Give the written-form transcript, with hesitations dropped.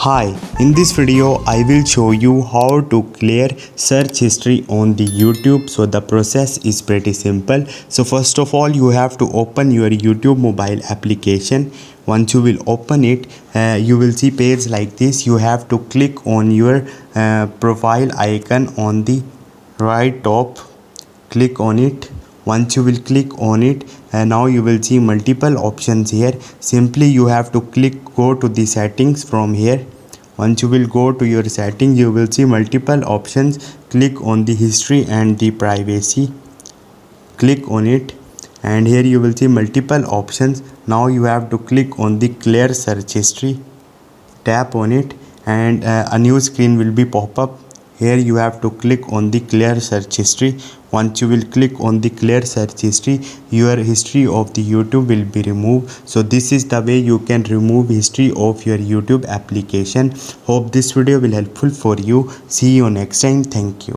Hi, in this video I will show you how to clear search history on the YouTube. So the process is pretty simple. So first of all you have to open your YouTube mobile application. Once you will open it, you will see page like this. You have to click on your profile icon on the right top. Click on it. Once you will click on it, and now you will see multiple options here. Simply you have to go to the settings from here. Once you will go to your settings, you will see multiple options. Click on the history and the privacy. Click on it, and here you will see multiple options. Now you have to click on the clear search history. Tap on it, and a new screen will be pop up. Here you have to click on the clear search history. Once you will click on the clear search history, your history of the YouTube will be removed. So this is the way you can remove history of your YouTube application. Hope this video will helpful for you. See you next time. Thank you.